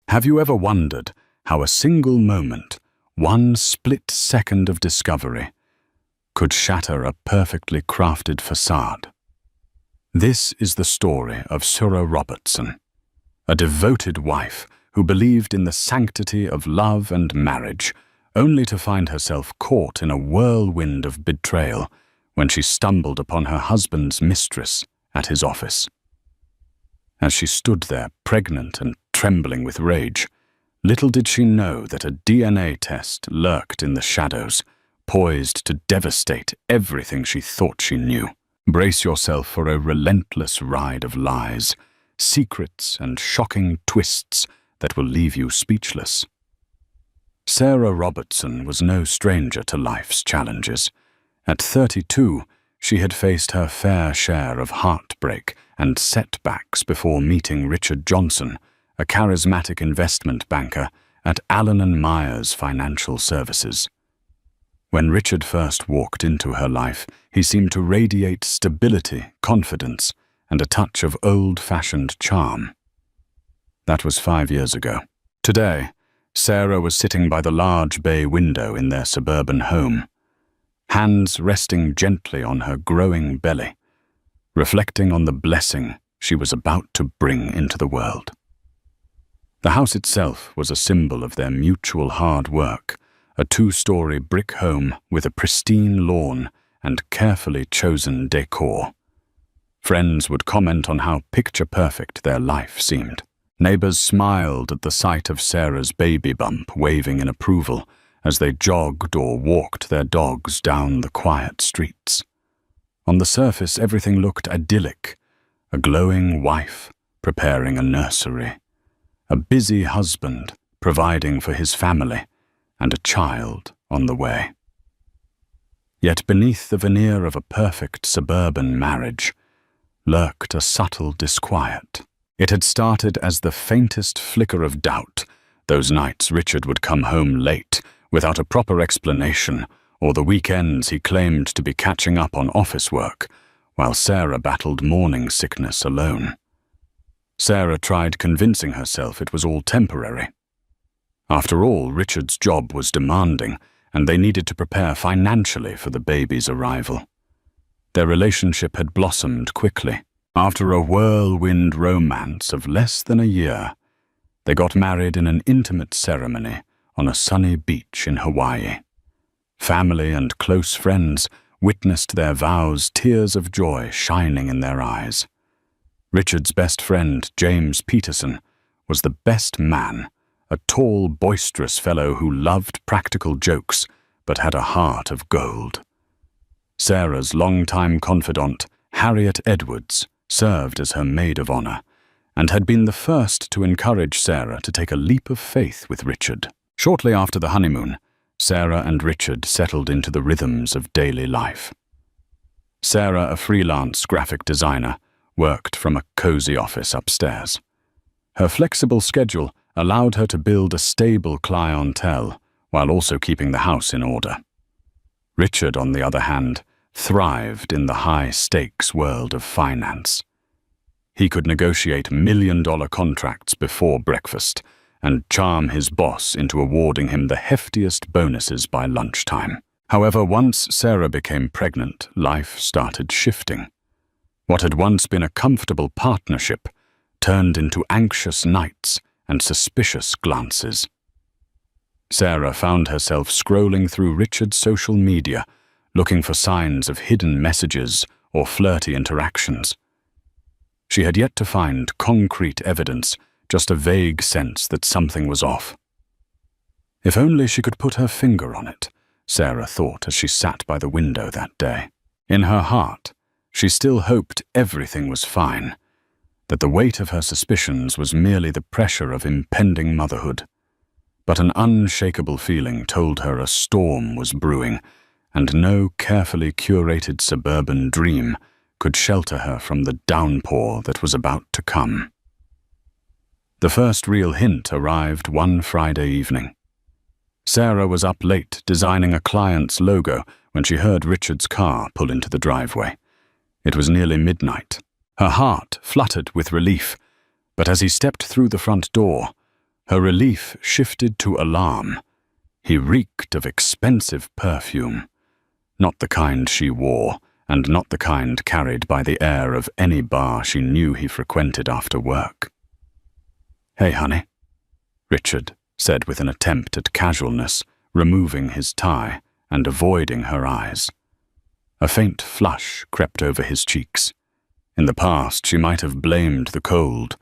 Have you ever wondered how a single moment, one split second of discovery, could shatter a perfectly crafted facade? This is the story of Sarah Robertson, a devoted wife who believed in the sanctity of love and marriage, only to find herself caught in a whirlwind of betrayal when she stumbled upon her husband's mistress at his office. As she stood there, pregnant and trembling with rage, little did she know that a DNA test lurked in the shadows, poised to devastate everything she thought she knew. Brace yourself for a relentless ride of lies, secrets, and shocking twists that will leave you speechless. Sarah Robertson was no stranger to life's challenges. At 32, she had faced her fair share of heartbreak and setbacks before meeting Richard Johnson, a charismatic investment banker at Allen & Myers Financial Services. When Richard first walked into her life, he seemed to radiate stability, confidence, and a touch of old-fashioned charm. That was 5 years ago. Today, Sarah was sitting by the large bay window in their suburban home, hands resting gently on her growing belly, reflecting on the blessing she was about to bring into the world. The house itself was a symbol of their mutual hard work, a 2-story brick home with a pristine lawn and carefully chosen decor. Friends would comment on how picture-perfect their life seemed. Neighbors smiled at the sight of Sarah's baby bump waving in approval as they jogged or walked their dogs down the quiet streets. On the surface, everything looked idyllic: a glowing wife preparing a nursery, a busy husband providing for his family, and a child on the way. Yet beneath the veneer of a perfect suburban marriage lurked a subtle disquiet. It had started as the faintest flicker of doubt. Those nights Richard would come home late, without a proper explanation, or the weekends he claimed to be catching up on office work, while Sarah battled morning sickness alone. Sarah tried convincing herself it was all temporary. After all, Richard's job was demanding, and they needed to prepare financially for the baby's arrival. Their relationship had blossomed quickly. After a whirlwind romance of less than a year, they got married in an intimate ceremony on a sunny beach in Hawaii. Family and close friends witnessed their vows, tears of joy shining in their eyes. Richard's best friend, James Peterson, was the best man, a tall, boisterous fellow who loved practical jokes but had a heart of gold. Sarah's longtime confidant, Harriet Edwards, served as her maid of honor and had been the first to encourage Sarah to take a leap of faith with Richard. Shortly after the honeymoon, Sarah and Richard settled into the rhythms of daily life. Sarah, a freelance graphic designer, worked from a cozy office upstairs. Her flexible schedule allowed her to build a stable clientele while also keeping the house in order. Richard, on the other hand, thrived in the high-stakes world of finance. He could negotiate million-dollar contracts before breakfast and charm his boss into awarding him the heftiest bonuses by lunchtime. However, once Sarah became pregnant, life started shifting. What had once been a comfortable partnership turned into anxious nights and suspicious glances. Sarah found herself scrolling through Richard's social media, looking for signs of hidden messages or flirty interactions. She had yet to find concrete evidence, just a vague sense that something was off. If only she could put her finger on it, Sarah thought as she sat by the window that day. In her heart, she still hoped everything was fine, that the weight of her suspicions was merely the pressure of impending motherhood. But an unshakable feeling told her a storm was brewing, and no carefully curated suburban dream could shelter her from the downpour that was about to come. The first real hint arrived one Friday evening. Sarah was up late designing a client's logo when she heard Richard's car pull into the driveway. It was nearly midnight. Her heart fluttered with relief, but as he stepped through the front door, Her relief shifted to alarm. He reeked of expensive perfume, not the kind she wore, and not the kind carried by the air of any bar she knew he frequented after work. "Hey, honey," Richard said with an attempt at casualness, removing his tie and avoiding her eyes. A faint flush crept over his cheeks. In the past, she might have blamed the cold,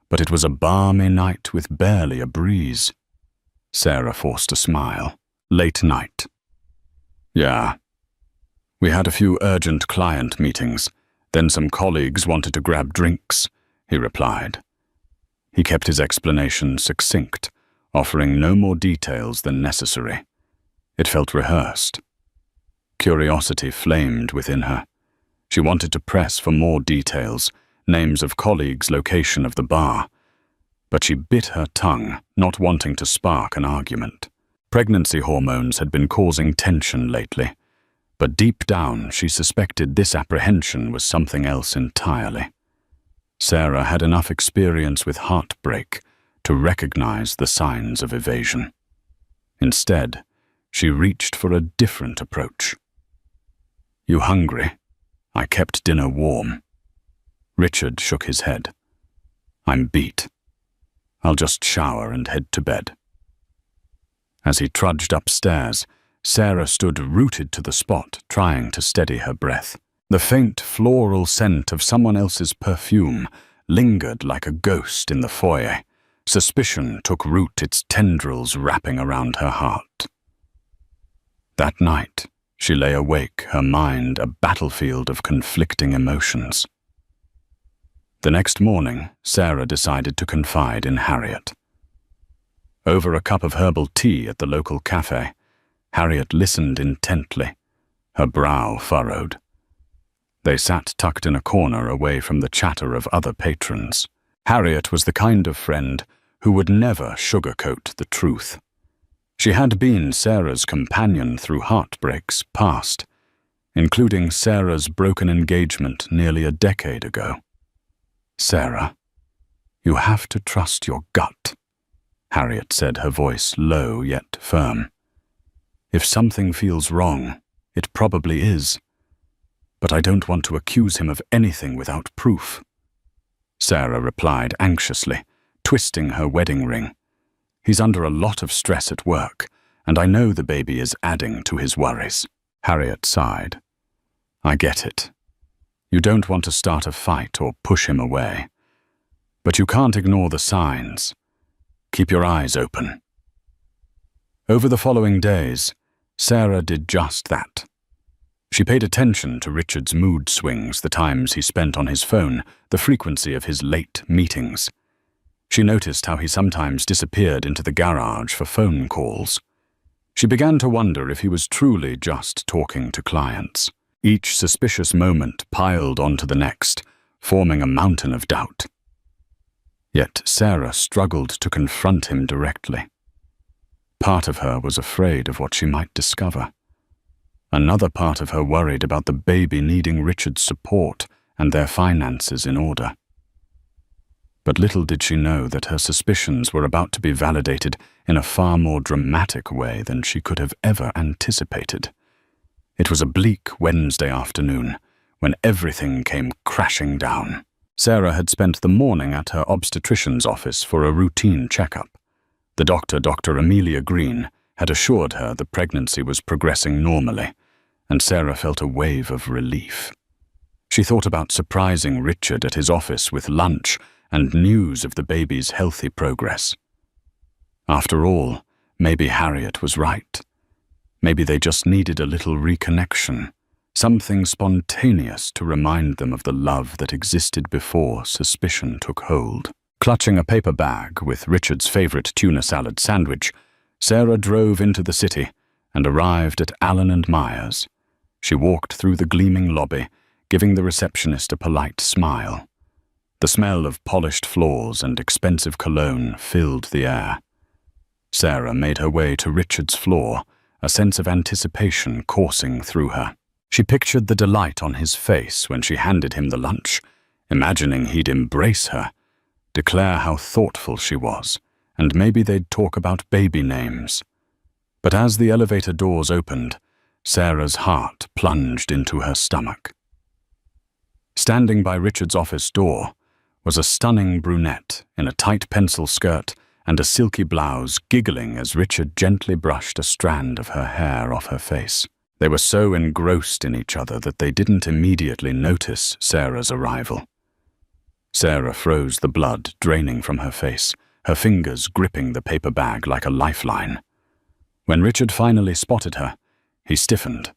but it was a balmy night with barely a breeze. Sarah forced a smile. "Late night." "Yeah. We had a few urgent client meetings, then some colleagues wanted to grab drinks," he replied. He kept his explanation succinct, offering no more details than necessary. It felt rehearsed. Curiosity flamed within her. She wanted to press for more details, names of colleagues, location of the bar, but she bit her tongue, not wanting to spark an argument. Pregnancy hormones had been causing tension lately, but deep down she suspected this apprehension was something else entirely. Sarah had enough experience with heartbreak to recognize the signs of evasion. Instead, she reached for a different approach. "You hungry? I kept dinner warm." Richard shook his head. "I'm beat. I'll just shower and head to bed." As he trudged upstairs, Sarah stood rooted to the spot, trying to steady her breath. The faint floral scent of someone else's perfume lingered like a ghost in the foyer. Suspicion took root, its tendrils wrapping around her heart. That night, she lay awake, her mind a battlefield of conflicting emotions. The next morning, Sarah decided to confide in Harriet. Over a cup of herbal tea at the local cafe, Harriet listened intently, her brow furrowed. They sat tucked in a corner away from the chatter of other patrons. Harriet was the kind of friend who would never sugarcoat the truth. She had been Sarah's companion through heartbreaks past, including Sarah's broken engagement nearly a decade ago. "Sarah, you have to trust your gut," Harriet said, her voice low yet firm. "If something feels wrong, it probably is. But I don't want to accuse him of anything without proof." Sarah replied anxiously, twisting her wedding ring. "He's under a lot of stress at work, and I know the baby is adding to his worries." Harriet sighed. "I get it. You don't want to start a fight or push him away. But you can't ignore the signs. Keep your eyes open." Over the following days, Sarah did just that. She paid attention to Richard's mood swings, the times he spent on his phone, the frequency of his late meetings. She noticed how he sometimes disappeared into the garage for phone calls. She began to wonder if he was truly just talking to clients. Each suspicious moment piled onto the next, forming a mountain of doubt. Yet Sarah struggled to confront him directly. Part of her was afraid of what she might discover. Another part of her worried about the baby needing Richard's support and their finances in order. But little did she know that her suspicions were about to be validated in a far more dramatic way than she could have ever anticipated. It was a bleak Wednesday afternoon when everything came crashing down. Sarah had spent the morning at her obstetrician's office for a routine checkup. The doctor, Dr. Amelia Green, had assured her the pregnancy was progressing normally, and Sarah felt a wave of relief. She thought about surprising Richard at his office with lunch and news of the baby's healthy progress. After all, maybe Harriet was right. Maybe they just needed a little reconnection, something spontaneous to remind them of the love that existed before suspicion took hold. Clutching a paper bag with Richard's favorite tuna salad sandwich, Sarah drove into the city and arrived at Allen & Myers. She walked through the gleaming lobby, giving the receptionist a polite smile. The smell of polished floors and expensive cologne filled the air. Sarah made her way to Richard's floor, a sense of anticipation coursing through her. She pictured the delight on his face when she handed him the lunch, imagining he'd embrace her, declare how thoughtful she was, and maybe they'd talk about baby names. But as the elevator doors opened, Sarah's heart plunged into her stomach. Standing by Richard's office door was a stunning brunette in a tight pencil skirt and a silky blouse, giggling as Richard gently brushed a strand of her hair off her face. They were so engrossed in each other that they didn't immediately notice Sarah's arrival. Sarah froze the blood draining from her face, her fingers gripping the paper bag like a lifeline. When Richard finally spotted her, he stiffened.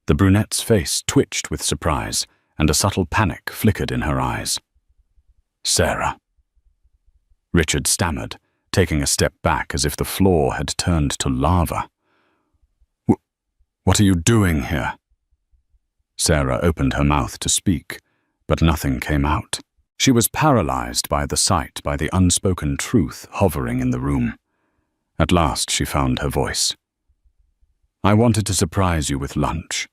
The brunette's face twitched with surprise, and a subtle panic flickered in her eyes. "Sarah." Richard stammered, taking a step back as if the floor had turned to lava. "What are you doing here?" Sarah opened her mouth to speak, but nothing came out. She was paralyzed by the unspoken truth hovering in the room. At last she found her voice. "I wanted to surprise you with lunch,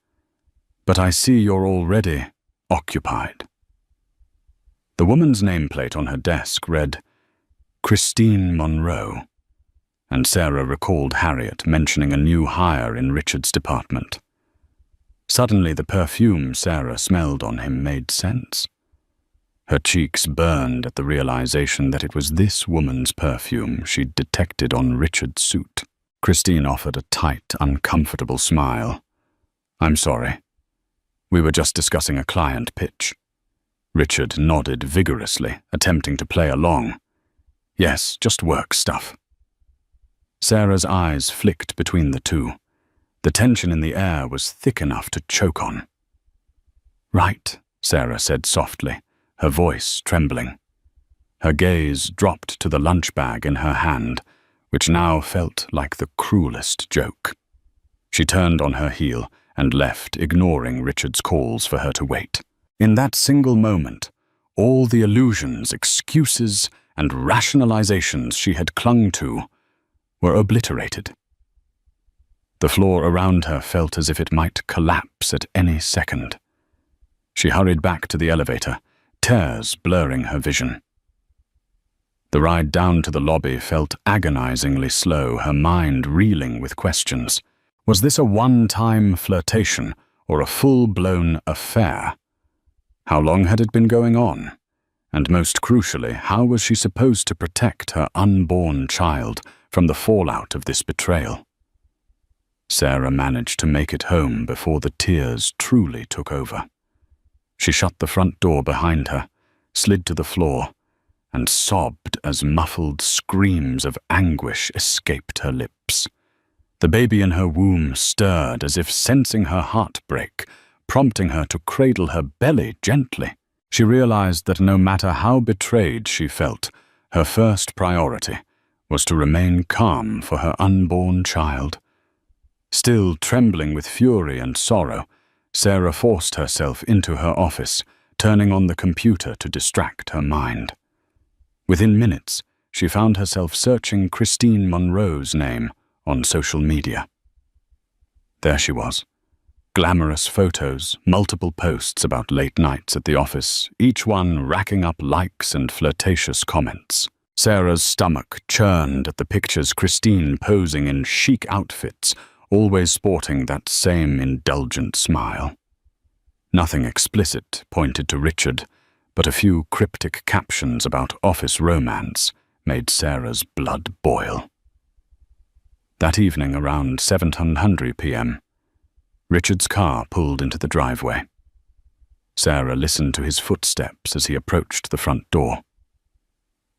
but I see you're already occupied." The woman's nameplate on her desk read, Christine Monroe, and Sarah recalled Harriet mentioning a new hire in Richard's department. Suddenly the perfume Sarah smelled on him made sense. Her cheeks burned at the realization that it was this woman's perfume she'd detected on Richard's suit. Christine offered a tight, uncomfortable smile. "I'm sorry. We were just discussing a client pitch." Richard nodded vigorously, attempting to play along. "Yes, just work stuff." Sarah's eyes flicked between the two. The tension in the air was thick enough to choke on. "Right," Sarah said softly, her voice trembling. Her gaze dropped to the lunch bag in her hand, which now felt like the cruelest joke. She turned on her heel and left, ignoring Richard's calls for her to wait. In that single moment, all the illusions, excuses, and rationalizations she had clung to were obliterated. The floor around her felt as if it might collapse at any second. She hurried back to the elevator, tears blurring her vision. The ride down to the lobby felt agonizingly slow, her mind reeling with questions. Was this a one-time flirtation or a full-blown affair? How long had it been going on? And most crucially, how was she supposed to protect her unborn child from the fallout of this betrayal? Sarah managed to make it home before the tears truly took over. She shut the front door behind her, slid to the floor, and sobbed as muffled screams of anguish escaped her lips. The baby in her womb stirred as if sensing her heart break, prompting her to cradle her belly gently. She realized that no matter how betrayed she felt, her first priority was to remain calm for her unborn child. Still trembling with fury and sorrow, Sarah forced herself into her office, turning on the computer to distract her mind. Within minutes, she found herself searching Christine Monroe's name on social media. There she was. Glamorous photos, multiple posts about late nights at the office, each one racking up likes and flirtatious comments. Sarah's stomach churned at the pictures Christine posing in chic outfits, always sporting that same indulgent smile. Nothing explicit pointed to Richard, but a few cryptic captions about office romance made Sarah's blood boil. That evening around 7:00 p.m., Richard's car pulled into the driveway. Sarah listened to his footsteps as he approached the front door.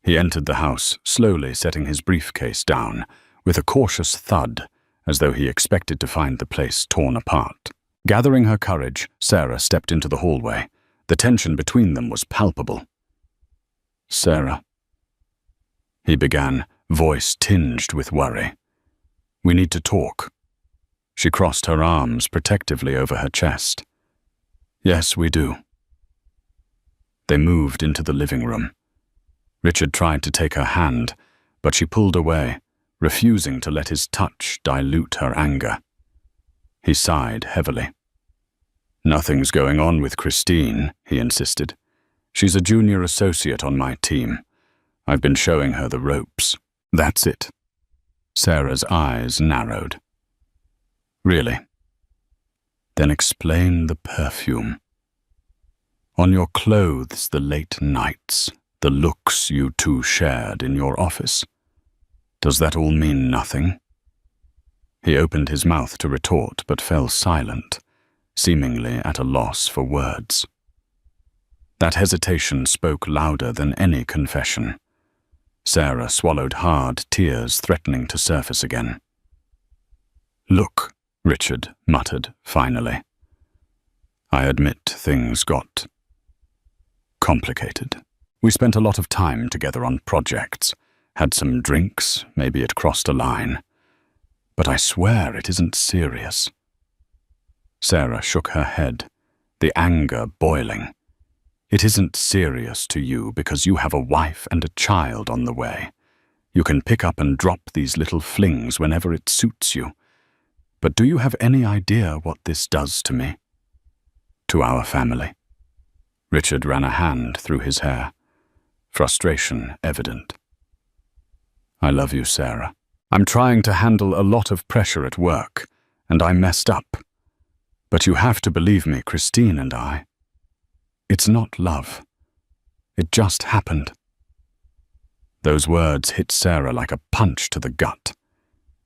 He entered the house, slowly setting his briefcase down, with a cautious thud, as though he expected to find the place torn apart. Gathering her courage, Sarah stepped into the hallway. The tension between them was palpable. "Sarah," he began, voice tinged with worry. "We need to talk." She crossed her arms protectively over her chest. "Yes, we do." They moved into the living room. Richard tried to take her hand, but she pulled away, refusing to let his touch dilute her anger. He sighed heavily. "Nothing's going on with Christine," he insisted. "She's a junior associate on my team. I've been showing her the ropes." That's it. Sarah's eyes narrowed. Really? Then explain the perfume. On your clothes the late nights, the looks you two shared in your office. Does that all mean nothing? He opened his mouth to retort but fell silent, seemingly at a loss for words. That hesitation spoke louder than any confession. Sarah swallowed hard, tears threatening to surface again. "Look," Richard muttered finally. "I admit things got complicated. We spent a lot of time together on projects, had some drinks, maybe it crossed a line. But I swear it isn't serious." Sarah shook her head, the anger boiling. "It isn't serious to you because you have a wife and a child on the way. You can pick up and drop these little flings whenever it suits you. But do you have any idea what this does to me? To our family?" Richard ran a hand through his hair, frustration evident. "I love you, Sarah. I'm trying to handle a lot of pressure at work, and I messed up. But you have to believe me, Christine and I. It's not love. It just happened." Those words hit Sarah like a punch to the gut.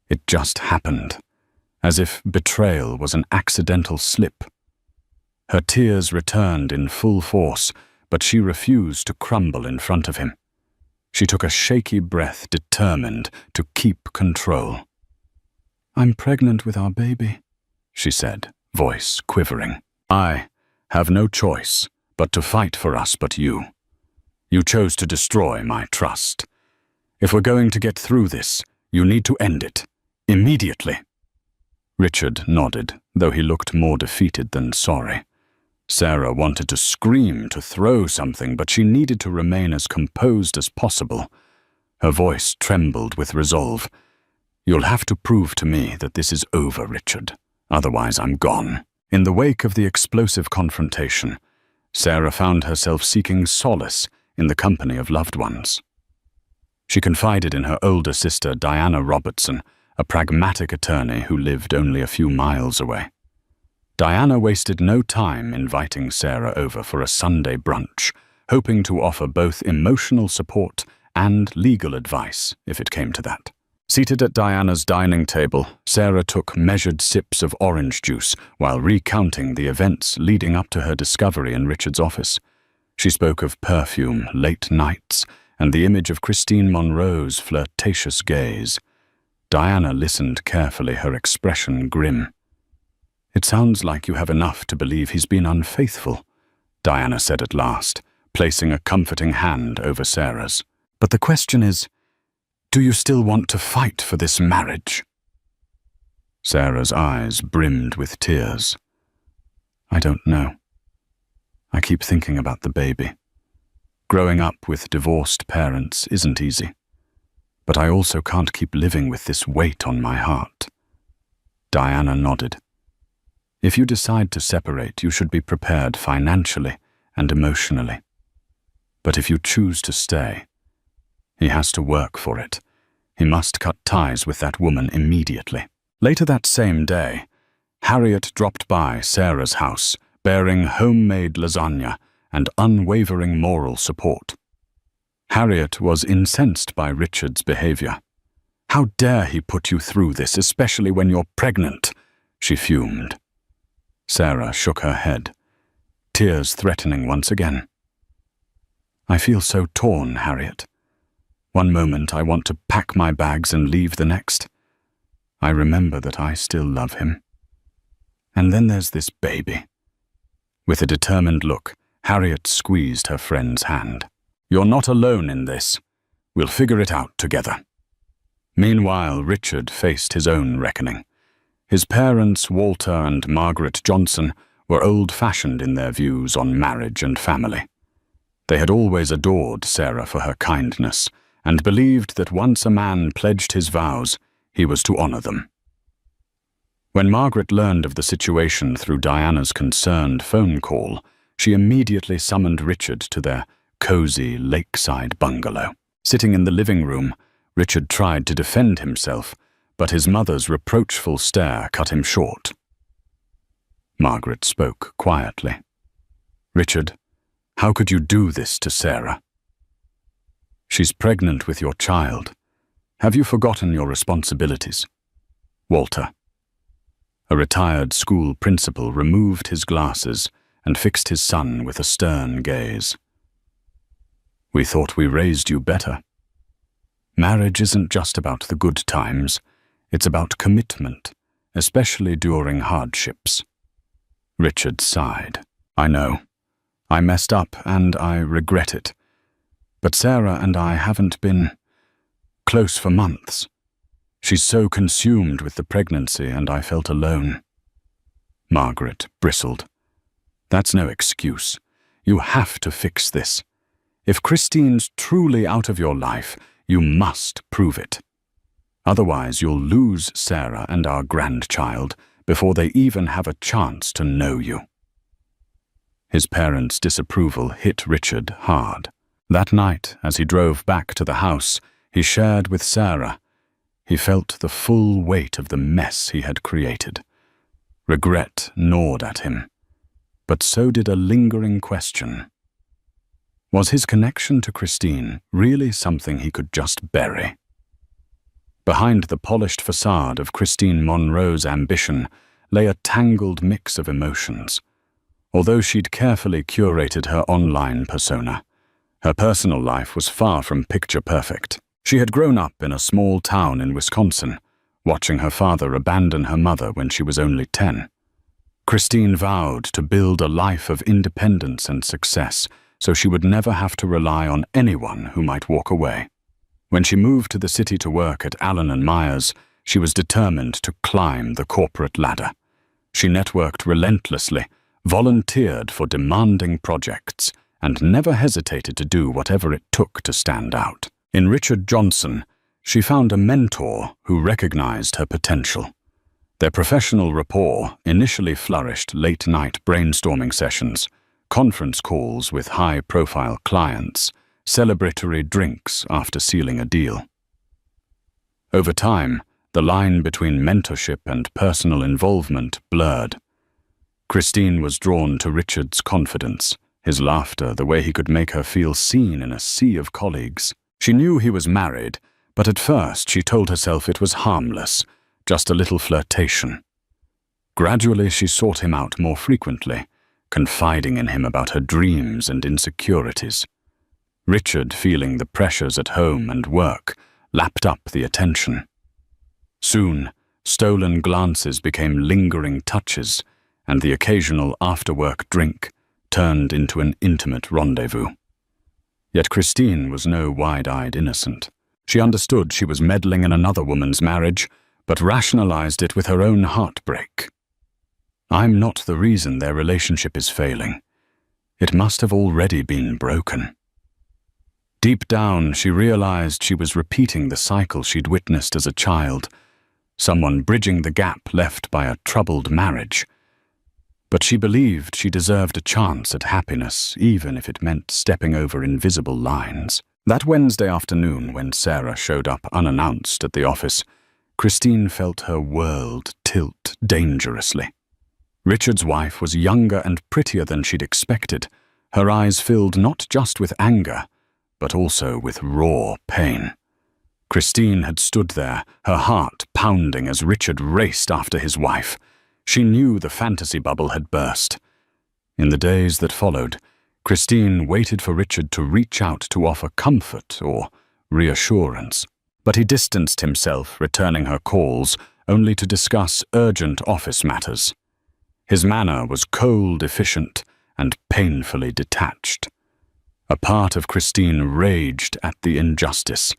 It just happened, as if betrayal was an accidental slip. Her tears returned in full force, but she refused to crumble in front of him. She took a shaky breath, determined to keep control. "I'm pregnant with our baby," she said, voice quivering. "I have no choice but to fight for us but you. You chose to destroy my trust. If we're going to get through this, you need to end it. Immediately." Richard nodded, though he looked more defeated than sorry. Sarah wanted to scream, to throw something, but she needed to remain as composed as possible. Her voice trembled with resolve. "You'll have to prove to me that this is over, Richard. Otherwise, I'm gone." In the wake of the explosive confrontation, Sarah found herself seeking solace in the company of loved ones. She confided in her older sister, Diana Robertson, a pragmatic attorney who lived only a few miles away. Diana wasted no time inviting Sarah over for a Sunday brunch, hoping to offer both emotional support and legal advice, if it came to that. Seated at Diana's dining table, Sarah took measured sips of orange juice while recounting the events leading up to her discovery in Richard's office. She spoke of perfume, late nights, and the image of Christine Monroe's flirtatious gaze. Diana listened carefully, her expression grim. "It sounds like you have enough to believe he's been unfaithful," Diana said at last, placing a comforting hand over Sarah's. "But the question is, do you still want to fight for this marriage?" Sarah's eyes brimmed with tears. "I don't know. I keep thinking about the baby. Growing up with divorced parents isn't easy. But I also can't keep living with this weight on my heart." Diana nodded. "If you decide to separate, you should be prepared financially and emotionally. But if you choose to stay, he has to work for it. He must cut ties with that woman immediately." Later that same day, Harriet dropped by Sarah's house, bearing homemade lasagna and unwavering moral support. Harriet was incensed by Richard's behavior. "How dare he put you through this, especially when you're pregnant?" she fumed. Sarah shook her head, tears threatening once again. "I feel so torn, Harriet. One moment I want to pack my bags and leave the next. I remember that I still love him. And then there's this baby." With a determined look, Harriet squeezed her friend's hand. "You're not alone in this. We'll figure it out together." Meanwhile, Richard faced his own reckoning. His parents, Walter and Margaret Johnson, were old-fashioned in their views on marriage and family. They had always adored Sarah for her kindness and believed that once a man pledged his vows, he was to honor them. When Margaret learned of the situation through Diana's concerned phone call, she immediately summoned Richard to their cozy lakeside bungalow. Sitting in the living room, Richard tried to defend himself, but his mother's reproachful stare cut him short. Margaret spoke quietly. "Richard, how could you do this to Sarah?" "She's pregnant with your child. Have you forgotten your responsibilities?" Walter. A retired school principal removed his glasses and fixed his son with a stern gaze. "We thought we raised you better. Marriage isn't just about the good times, it's about commitment, especially during hardships." Richard sighed. "I know. I messed up and I regret it. But Sarah and I haven't been close for months. She's so consumed with the pregnancy and I felt alone." Margaret bristled. "That's no excuse. You have to fix this. If Christine's truly out of your life, you must prove it. Otherwise, you'll lose Sarah and our grandchild before they even have a chance to know you." His parents' disapproval hit Richard hard. That night, as he drove back to the house, he shared with Sarah. He felt the full weight of the mess he had created. Regret gnawed at him, but so did a lingering question. Was his connection to Christine really something he could just bury? Behind the polished facade of Christine Monroe's ambition lay a tangled mix of emotions. Although she'd carefully curated her online persona, her personal life was far from picture perfect. She had grown up in a small town in Wisconsin, watching her father abandon her mother when she was only 10. Christine vowed to build a life of independence and success so she would never have to rely on anyone who might walk away. When she moved to the city to work at Allen & Myers, she was determined to climb the corporate ladder. She networked relentlessly, volunteered for demanding projects, and never hesitated to do whatever it took to stand out. In Richard Johnson, she found a mentor who recognized her potential. Their professional rapport initially flourished late-night brainstorming sessions, conference calls with high-profile clients, celebratory drinks after sealing a deal. Over time, the line between mentorship and personal involvement blurred. Christine was drawn to Richard's confidence, his laughter, the way he could make her feel seen in a sea of colleagues. She knew he was married, but at first she told herself it was harmless, just a little flirtation. Gradually she sought him out more frequently, confiding in him about her dreams and insecurities. Richard, feeling the pressures at home and work, lapped up the attention. Soon, stolen glances became lingering touches, and the occasional after-work drink turned into an intimate rendezvous. Yet Christine was no wide-eyed innocent. She understood she was meddling in another woman's marriage, but rationalized it with her own heartbreak. "I'm not the reason their relationship is failing. It must have already been broken." Deep down, she realized she was repeating the cycle she'd witnessed as a child, someone bridging the gap left by a troubled marriage. But she believed she deserved a chance at happiness, even if it meant stepping over invisible lines. That Wednesday afternoon, when Sarah showed up unannounced at the office, Christine felt her world tilt dangerously. Richard's wife was younger and prettier than she'd expected, her eyes filled not just with anger, but also with raw pain. Christine had stood there, her heart pounding as Richard raced after his wife. She knew the fantasy bubble had burst. In the days that followed, Christine waited for Richard to reach out to offer comfort or reassurance. But he distanced himself, returning her calls, only to discuss urgent office matters. His manner was cold, efficient, and painfully detached. A part of Christine raged at the injustice.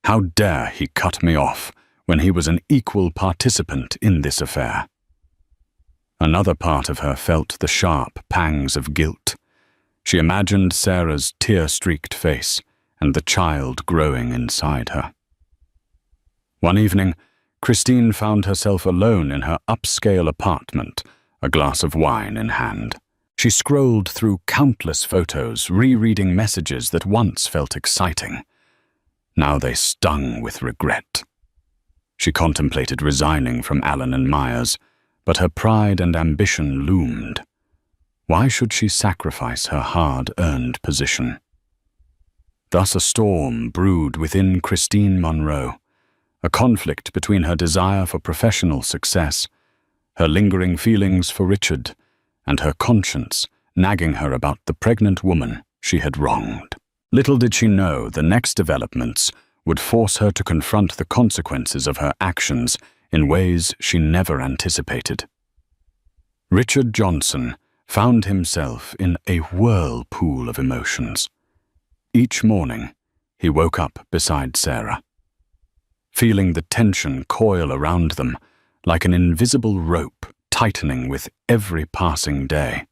How dare he cut me off when he was an equal participant in this affair? Another part of her felt the sharp pangs of guilt. She imagined Sarah's tear-streaked face and the child growing inside her. One evening, Christine found herself alone in her upscale apartment, a glass of wine in hand. She scrolled through countless photos, rereading messages that once felt exciting. Now they stung with regret. She contemplated resigning from Allen and Myers, but her pride and ambition loomed. Why should she sacrifice her hard-earned position? Thus a storm brewed within Christine Monroe, a conflict between her desire for professional success, her lingering feelings for Richard, and her conscience nagging her about the pregnant woman she had wronged. Little did she know the next developments would force her to confront the consequences of her actions in ways she never anticipated. Richard Johnson found himself in a whirlpool of emotions. Each morning, he woke up beside Sarah, feeling the tension coil around them like an invisible rope tightening with every passing day.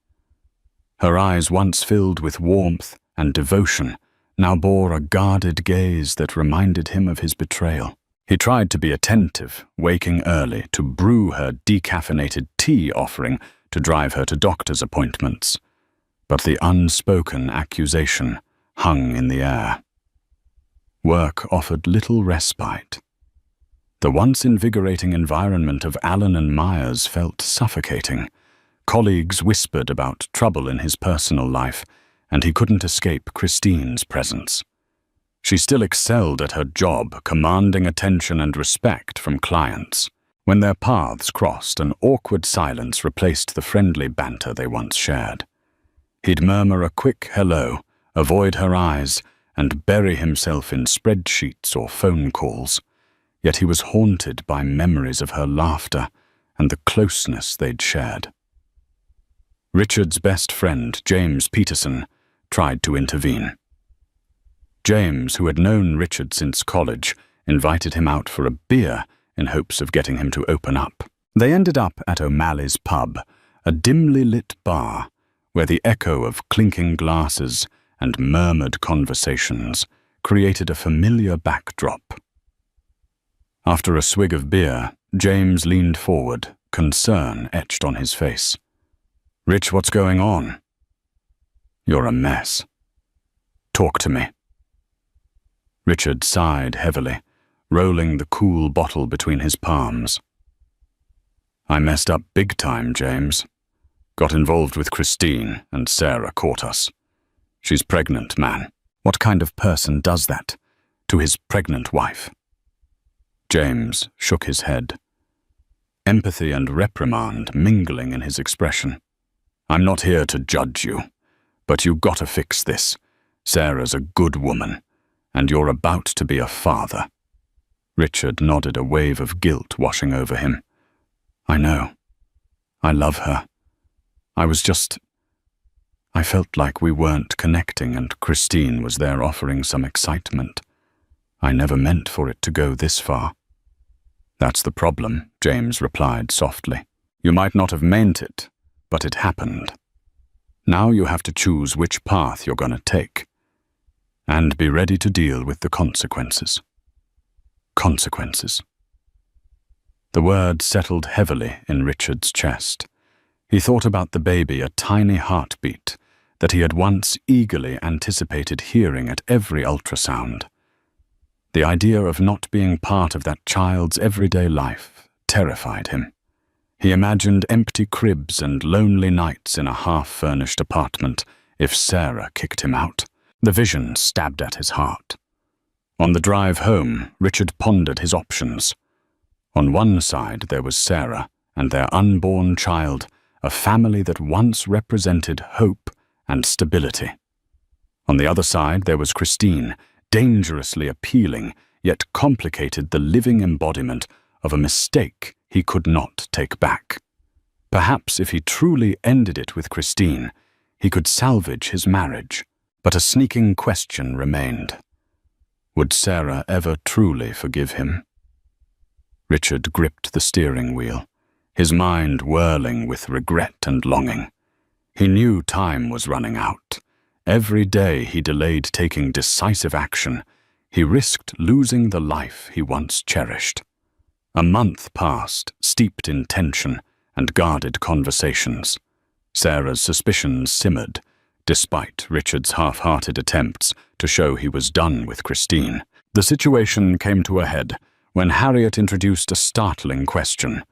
Her eyes, once filled with warmth and devotion, now bore a guarded gaze that reminded him of his betrayal. He tried to be attentive, waking early to brew her decaffeinated tea offering to drive her to doctor's appointments. But the unspoken accusation hung in the air. Work offered little respite. The once invigorating environment of Allen and Myers felt suffocating. Colleagues whispered about trouble in his personal life, and he couldn't escape Christine's presence. She still excelled at her job, commanding attention and respect from clients. When their paths crossed, an awkward silence replaced the friendly banter they once shared. He'd murmur a quick hello, avoid her eyes, and bury himself in spreadsheets or phone calls. Yet he was haunted by memories of her laughter and the closeness they'd shared. Richard's best friend, James Peterson, tried to intervene. James, who had known Richard since college, invited him out for a beer in hopes of getting him to open up. They ended up at O'Malley's pub, a dimly lit bar where the echo of clinking glasses and murmured conversations created a familiar backdrop. After a swig of beer, James leaned forward, concern etched on his face. "Rich, what's going on?" "You're a mess. Talk to me." Richard sighed heavily, rolling the cool bottle between his palms. "I messed up big time, James. Got involved with Christine, and Sarah caught us. She's pregnant, man." "What kind of person does that to his pregnant wife?" James shook his head, empathy and reprimand mingling in his expression. "I'm not here to judge you, but you gotta fix this. Sarah's a good woman, and you're about to be a father." Richard nodded, a wave of guilt washing over him. "I know. I love her. I felt like we weren't connecting and Christine was there offering some excitement. I never meant for it to go this far." "That's the problem," James replied softly. "You might not have meant it, but it happened. Now you have to choose which path you're going to take, and be ready to deal with the consequences." Consequences. The word settled heavily in Richard's chest. He thought about the baby, a tiny heartbeat that he had once eagerly anticipated hearing at every ultrasound. The idea of not being part of that child's everyday life terrified him. He imagined empty cribs and lonely nights in a half-furnished apartment if Sarah kicked him out. The vision stabbed at his heart. On the drive home, Richard pondered his options. On one side there was Sarah and their unborn child, a family that once represented hope and stability. On the other side there was Christine, dangerously appealing, yet complicated the living embodiment of a mistake he could not take back. Perhaps if he truly ended it with Christine, he could salvage his marriage. But a sneaking question remained. Would Sarah ever truly forgive him? Richard gripped the steering wheel, his mind whirling with regret and longing. He knew time was running out. Every day he delayed taking decisive action, he risked losing the life he once cherished. A month passed, steeped in tension and guarded conversations. Sarah's suspicions simmered, despite Richard's half-hearted attempts to show he was done with Christine. The situation came to a head when Harriet introduced a startling question.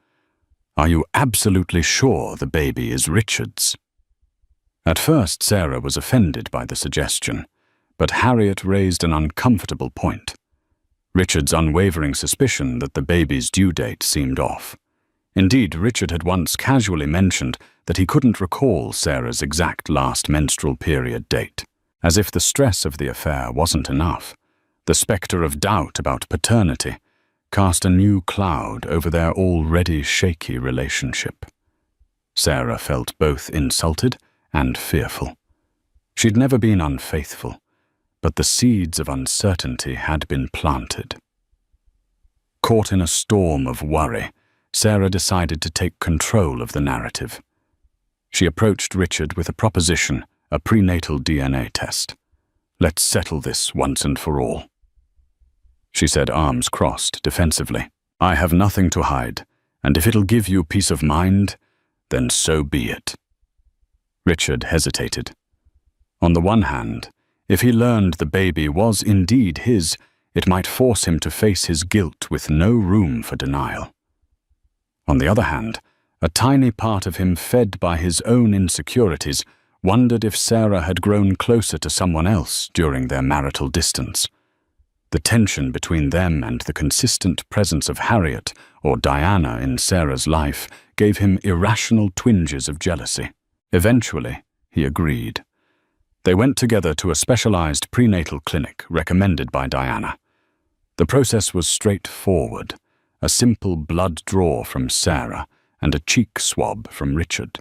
"Are you absolutely sure the baby is Richard's?" At first, Sarah was offended by the suggestion, but Harriet raised an uncomfortable point. Richard's unwavering suspicion that the baby's due date seemed off. Indeed, Richard had once casually mentioned that he couldn't recall Sarah's exact last menstrual period date. As if the stress of the affair wasn't enough, the spectre of doubt about paternity cast a new cloud over their already shaky relationship. Sarah felt both insulted and fearful. She'd never been unfaithful, but the seeds of uncertainty had been planted. Caught in a storm of worry, Sarah decided to take control of the narrative. She approached Richard with a proposition, a prenatal DNA test. "Let's settle this once and for all." She said, arms crossed, defensively. "I have nothing to hide, and if it'll give you peace of mind, then so be it." Richard hesitated. On the one hand, if he learned the baby was indeed his, it might force him to face his guilt with no room for denial. On the other hand, a tiny part of him fed by his own insecurities wondered if Sarah had grown closer to someone else during their marital distance. The tension between them and the consistent presence of Harriet or Diana in Sarah's life gave him irrational twinges of jealousy. Eventually, he agreed. They went together to a specialized prenatal clinic recommended by Diana. The process was straightforward, a simple blood draw from Sarah and a cheek swab from Richard.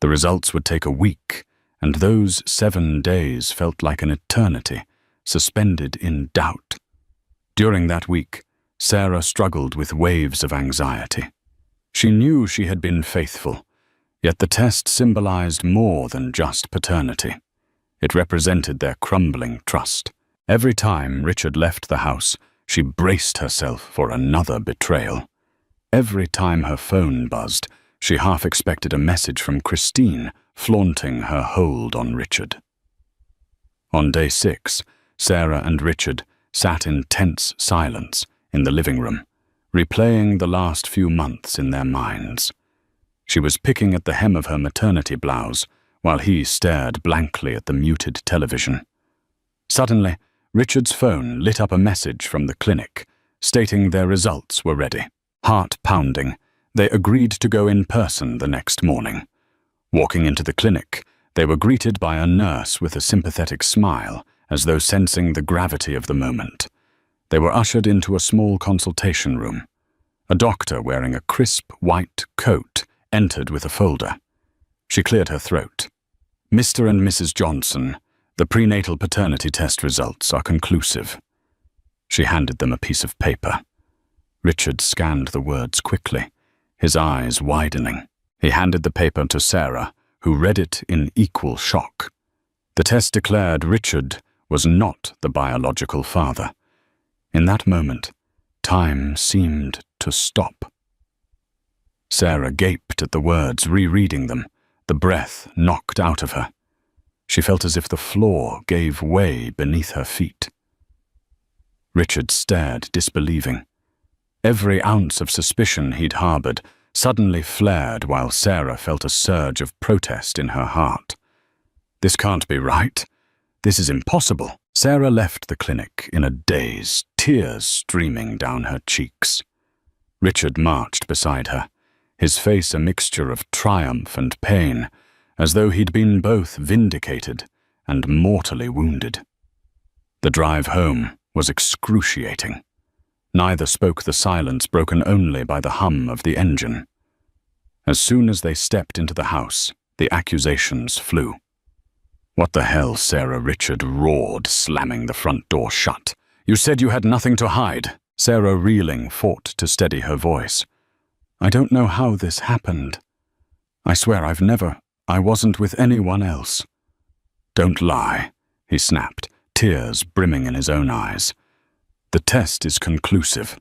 The results would take a week, and those 7 days felt like an eternity, suspended in doubt. During that week, Sarah struggled with waves of anxiety. She knew she had been faithful, yet the test symbolized more than just paternity. It represented their crumbling trust. Every time Richard left the house, she braced herself for another betrayal. Every time her phone buzzed, she half expected a message from Christine, flaunting her hold on Richard. On day 6, Sarah and Richard sat in tense silence in the living room, replaying the last few months in their minds. She was picking at the hem of her maternity blouse, while he stared blankly at the muted television. Suddenly, Richard's phone lit up a message from the clinic, stating their results were ready. Heart pounding, they agreed to go in person the next morning. Walking into the clinic, they were greeted by a nurse with a sympathetic smile, as though sensing the gravity of the moment. They were ushered into a small consultation room. A doctor wearing a crisp white coat entered with a folder. She cleared her throat. "Mr. and Mrs. Johnson, the prenatal paternity test results are conclusive." She handed them a piece of paper. Richard scanned the words quickly, his eyes widening. He handed the paper to Sarah, who read it in equal shock. The test declared Richard was not the biological father. In that moment, time seemed to stop. Sarah gaped at the words, rereading them, the breath knocked out of her. She felt as if the floor gave way beneath her feet. Richard stared, disbelieving. Every ounce of suspicion he'd harbored suddenly flared while Sarah felt a surge of protest in her heart. "This can't be right. This is impossible." Sarah left the clinic in a daze, tears streaming down her cheeks. Richard marched beside her, his face a mixture of triumph and pain, as though he'd been both vindicated and mortally wounded. The drive home was excruciating. Neither spoke the silence broken only by the hum of the engine. As soon as they stepped into the house, the accusations flew. "What the hell, Sarah?" Richard roared, slamming the front door shut. "You said you had nothing to hide." Sarah, reeling, fought to steady her voice. "I don't know how this happened. I swear I wasn't with anyone else." "Don't lie," he snapped, tears brimming in his own eyes. "The test is conclusive."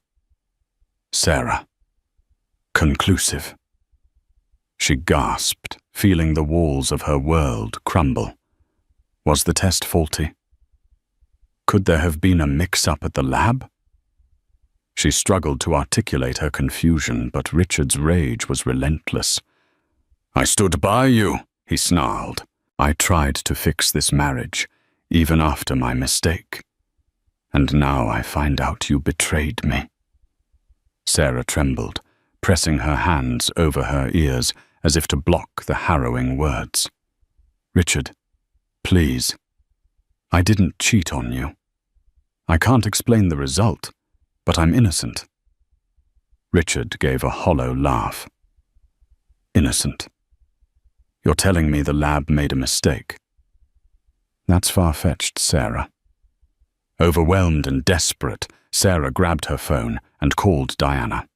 "Sarah, conclusive." She gasped, feeling the walls of her world crumble. Was the test faulty? Could there have been a mix-up at the lab? She struggled to articulate her confusion, but Richard's rage was relentless. "I stood by you," he snarled. "I tried to fix this marriage, even after my mistake. And now I find out you betrayed me." Sarah trembled, pressing her hands over her ears as if to block the harrowing words. "Richard, please. I didn't cheat on you. I can't explain the result, but I'm innocent." Richard gave a hollow laugh. "Innocent? You're telling me the lab made a mistake?" "That's far-fetched, Sarah." Overwhelmed and desperate, Sarah grabbed her phone and called Diana.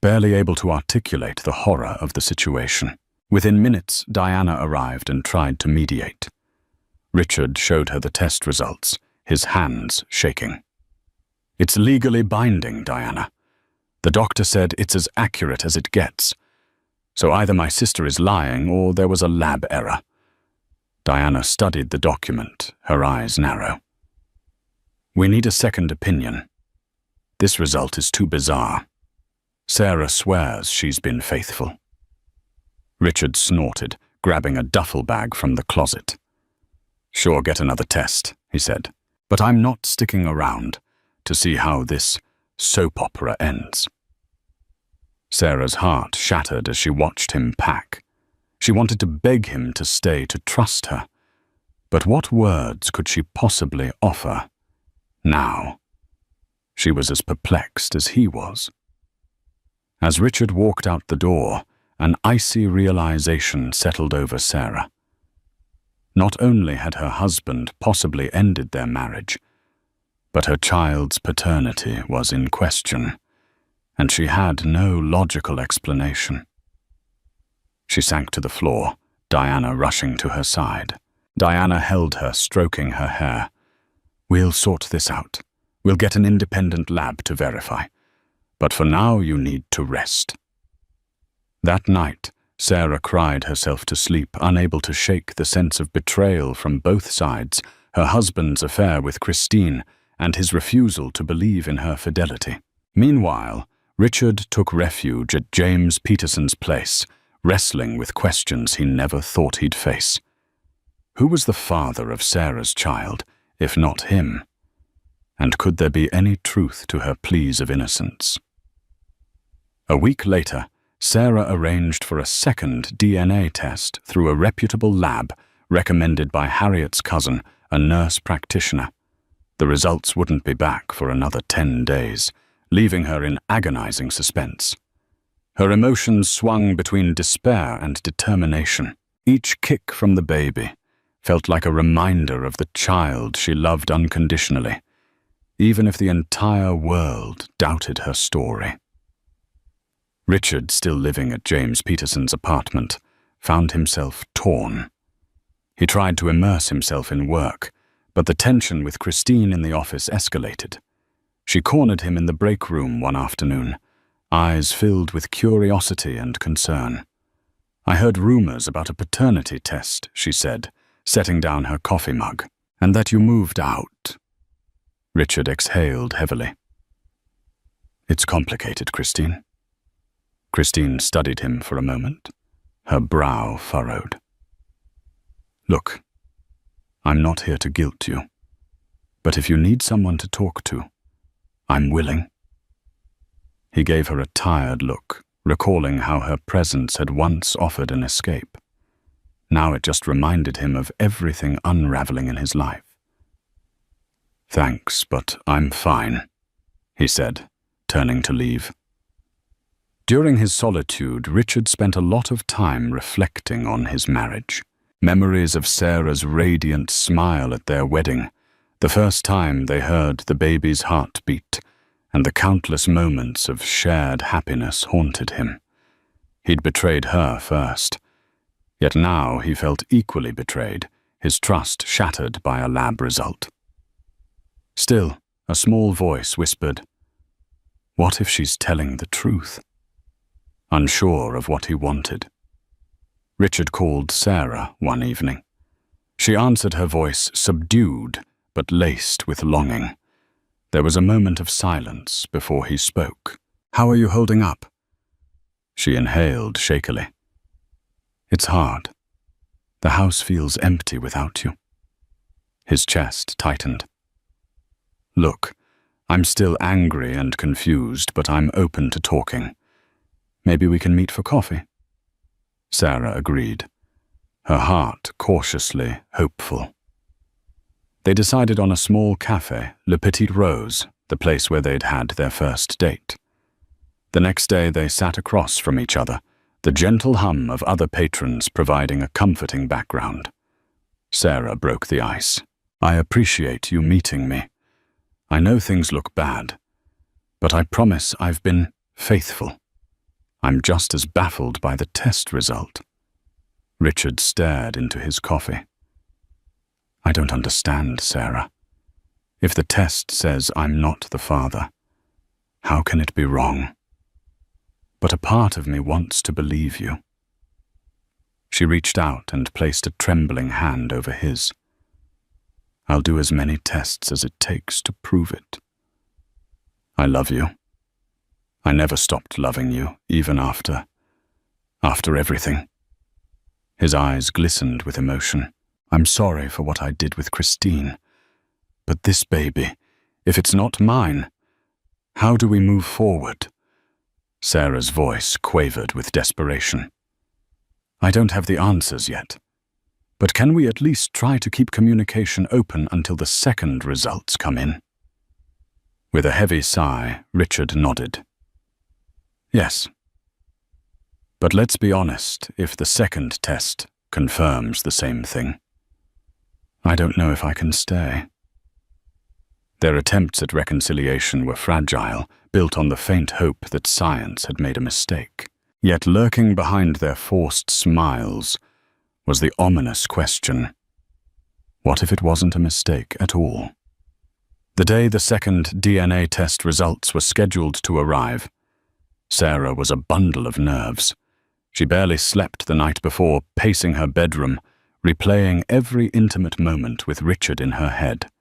Barely able to articulate the horror of the situation, within minutes Diana arrived and tried to mediate. Richard showed her the test results, his hands shaking. "It's legally binding, Diana. The doctor said it's as accurate as it gets. So either my sister is lying or there was a lab error." Diana studied the document, her eyes narrow. "We need a second opinion. This result is too bizarre. Sarah swears she's been faithful." Richard snorted, grabbing a duffel bag from the closet. "Sure, get another test," he said. "But I'm not sticking around to see how this soap opera ends." Sarah's heart shattered as she watched him pack. She wanted to beg him to stay, to trust her. But what words could she possibly offer now? She was as perplexed as he was. As Richard walked out the door, an icy realization settled over Sarah. Not only had her husband possibly ended their marriage, but her child's paternity was in question, and she had no logical explanation. She sank to the floor, Diana rushing to her side. Diana held her, stroking her hair. "We'll sort this out. We'll get an independent lab to verify. But for now, you need to rest." That night, Sarah cried herself to sleep, unable to shake the sense of betrayal from both sides, her husband's affair with Christine and his refusal to believe in her fidelity. Meanwhile, Richard took refuge at James Peterson's place, wrestling with questions he never thought he'd face. Who was the father of Sarah's child, if not him? And could there be any truth to her pleas of innocence? A week later, Sarah arranged for a second DNA test through a reputable lab recommended by Harriet's cousin, a nurse practitioner. The results wouldn't be back for another 10 days, leaving her in agonizing suspense. Her emotions swung between despair and determination. Each kick from the baby felt like a reminder of the child she loved unconditionally, even if the entire world doubted her story. Richard, still living at James Peterson's apartment, found himself torn. He tried to immerse himself in work, but the tension with Christine in the office escalated. She cornered him in the break room one afternoon, eyes filled with curiosity and concern. "I heard rumors about a paternity test," she said, setting down her coffee mug, "and that you moved out." Richard exhaled heavily. "It's complicated, Christine." Christine studied him for a moment, her brow furrowed. "Look, I'm not here to guilt you, but if you need someone to talk to, I'm willing." He gave her a tired look, recalling how her presence had once offered an escape. Now it just reminded him of everything unraveling in his life. "Thanks, but I'm fine," he said, turning to leave. During his solitude, Richard spent a lot of time reflecting on his marriage. Memories of Sarah's radiant smile at their wedding, the first time they heard the baby's heartbeat, and the countless moments of shared happiness haunted him. He'd betrayed her first, yet now he felt equally betrayed, his trust shattered by a lab result. Still, a small voice whispered, "What if she's telling the truth?" Unsure of what he wanted, Richard called Sarah one evening. She answered, her voice subdued but laced with longing. There was a moment of silence before he spoke. "How are you holding up?" She inhaled shakily. "It's hard. The house feels empty without you." His chest tightened. "Look, I'm still angry and confused, but I'm open to talking. Maybe we can meet for coffee." Sarah agreed, her heart cautiously hopeful. They decided on a small cafe, Le Petite Rose, the place where they'd had their first date. The next day they sat across from each other, the gentle hum of other patrons providing a comforting background. Sarah broke the ice. "I appreciate you meeting me. I know things look bad, but I promise I've been faithful. I'm just as baffled by the test result." Richard stared into his coffee. "I don't understand, Sarah. If the test says I'm not the father, how can it be wrong? But a part of me wants to believe you." She reached out and placed a trembling hand over his. "I'll do as many tests as it takes to prove it. I love you. I never stopped loving you, even after everything." His eyes glistened with emotion. "I'm sorry for what I did with Christine. But this baby, if it's not mine, how do we move forward?" Sarah's voice quavered with desperation. "I don't have the answers yet. But can we at least try to keep communication open until the second results come in?" With a heavy sigh, Richard nodded. "Yes. But let's be honest, if the second test confirms the same thing, I don't know if I can stay." Their attempts at reconciliation were fragile, built on the faint hope that science had made a mistake. Yet lurking behind their forced smiles was the ominous question: what if it wasn't a mistake at all? The day the second DNA test results were scheduled to arrive, Sarah was a bundle of nerves. She barely slept the night before, pacing her bedroom, replaying every intimate moment with Richard in her head.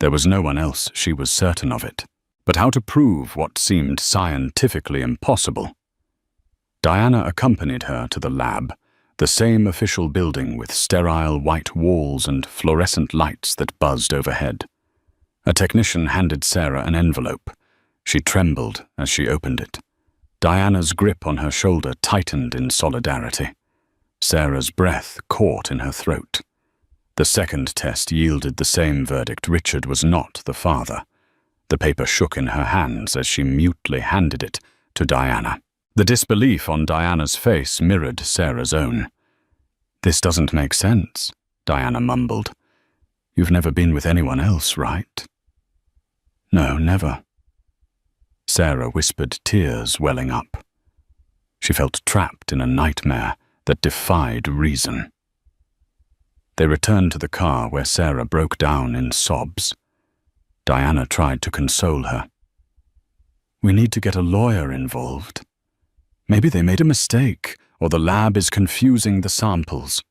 There was no one else, she was certain of it. But how to prove what seemed scientifically impossible? Diana accompanied her to the lab, the same official building with sterile white walls and fluorescent lights that buzzed overhead. A technician handed Sarah an envelope. She trembled as she opened it. Diana's grip on her shoulder tightened in solidarity. Sarah's breath caught in her throat. The second test yielded the same verdict: Richard was not the father. The paper shook in her hands as she mutely handed it to Diana. The disbelief on Diana's face mirrored Sarah's own. "This doesn't make sense," Diana mumbled. "You've never been with anyone else, right?" "No, never." Sarah whispered, tears welling up. She felt trapped in a nightmare that defied reason. They returned to the car where Sarah broke down in sobs. Diana tried to console her. "We need to get a lawyer involved. Maybe they made a mistake, or the lab is confusing the samples."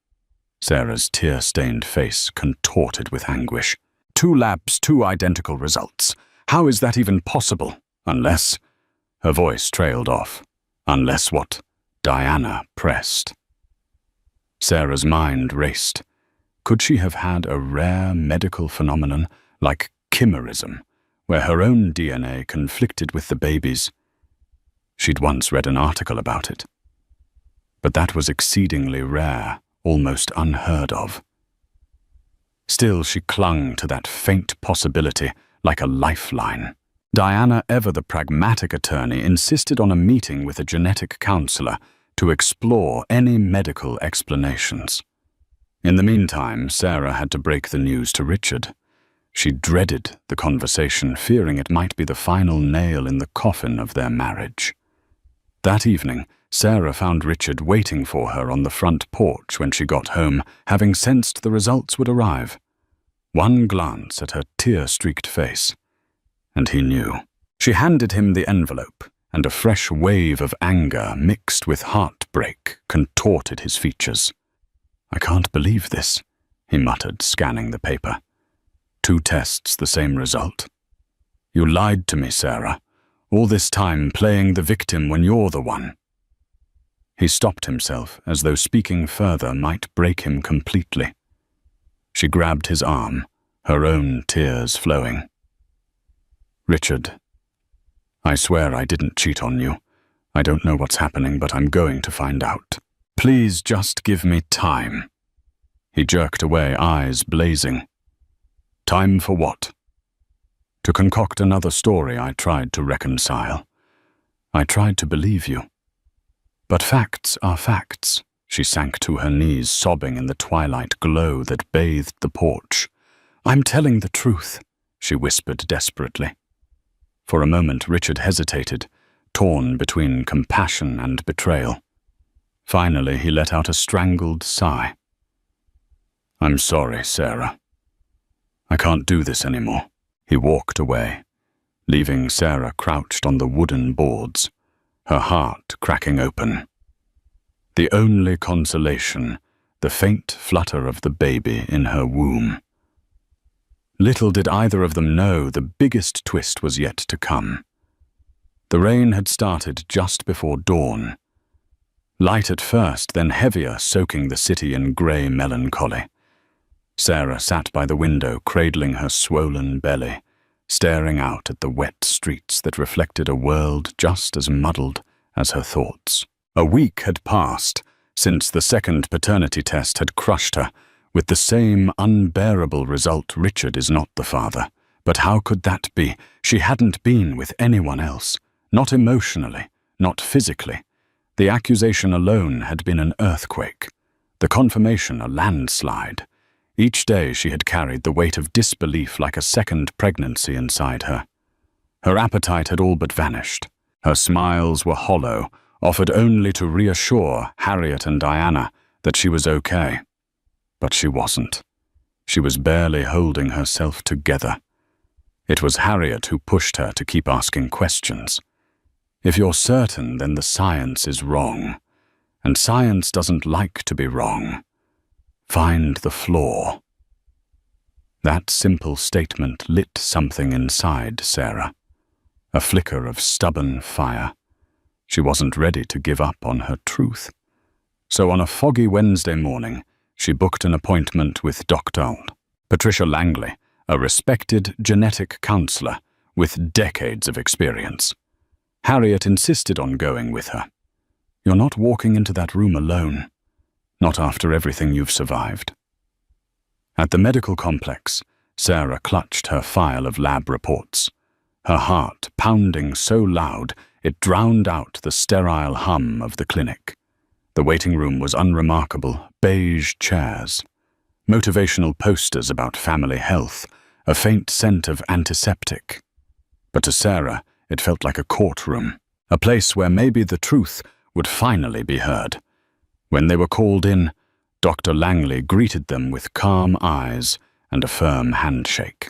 Sarah's tear-stained face contorted with anguish. "Two labs, two identical results. How is that even possible? Unless—" Her voice trailed off. "Unless what?" Diana pressed. Sarah's mind raced. Could she have had a rare medical phenomenon like chimerism, where her own DNA conflicted with the baby's? She'd once read an article about it. But that was exceedingly rare, almost unheard of. Still, she clung to that faint possibility like a lifeline. Diana, ever the pragmatic attorney, insisted on a meeting with a genetic counselor to explore any medical explanations. In the meantime, Sarah had to break the news to Richard. She dreaded the conversation, fearing it might be the final nail in the coffin of their marriage. That evening, Sarah found Richard waiting for her on the front porch when she got home, having sensed the results would arrive. One glance at her tear-streaked face, and he knew. She handed him the envelope, and a fresh wave of anger mixed with heartbreak contorted his features. "I can't believe this," he muttered, scanning the paper. 2 tests, the same result. You lied to me, Sarah. All this time playing the victim when you're the one. He stopped himself, as though speaking further might break him completely. She grabbed his arm, her own tears flowing. Richard, I swear I didn't cheat on you. I don't know what's happening, but I'm going to find out. Please just give me time. He jerked away, eyes blazing. Time for what? To concoct another story I tried to reconcile. I tried to believe you. But facts are facts. She sank to her knees, sobbing in the twilight glow that bathed the porch. I'm telling the truth, she whispered desperately. For a moment Richard hesitated, torn between compassion and betrayal. Finally he let out a strangled sigh. I'm sorry, Sarah. I can't do this anymore. He walked away, leaving Sarah crouched on the wooden boards, her heart cracking open. The only consolation, the faint flutter of the baby in her womb. Little did either of them know the biggest twist was yet to come. The rain had started just before dawn. Light at first, then heavier, soaking the city in grey melancholy. Sarah sat by the window, cradling her swollen belly, staring out at the wet streets that reflected a world just as muddled as her thoughts. A week had passed since the second paternity test had crushed her, with the same unbearable result. Richard is not the father. But how could that be? She hadn't been with anyone else. Not emotionally, not physically. The accusation alone had been an earthquake. The confirmation a landslide. Each day she had carried the weight of disbelief like a second pregnancy inside her. Her appetite had all but vanished. Her smiles were hollow, offered only to reassure Harriet and Diana that she was okay. But she wasn't. She was barely holding herself together. It was Harriet who pushed her to keep asking questions. If you're certain, then the science is wrong. And science doesn't like to be wrong. Find the flaw. That simple statement lit something inside Sarah. A flicker of stubborn fire. She wasn't ready to give up on her truth. So on a foggy Wednesday morning, she booked an appointment with Dr. Patricia Langley, a respected genetic counselor with decades of experience. Harriet insisted on going with her. You're not walking into that room alone. Not after everything you've survived. At the medical complex, Sarah clutched her file of lab reports, her heart pounding so loud it drowned out the sterile hum of the clinic. The waiting room was unremarkable, beige chairs, motivational posters about family health, a faint scent of antiseptic. But to Sarah, it felt like a courtroom, a place where maybe the truth would finally be heard. When they were called in, Dr. Langley greeted them with calm eyes and a firm handshake.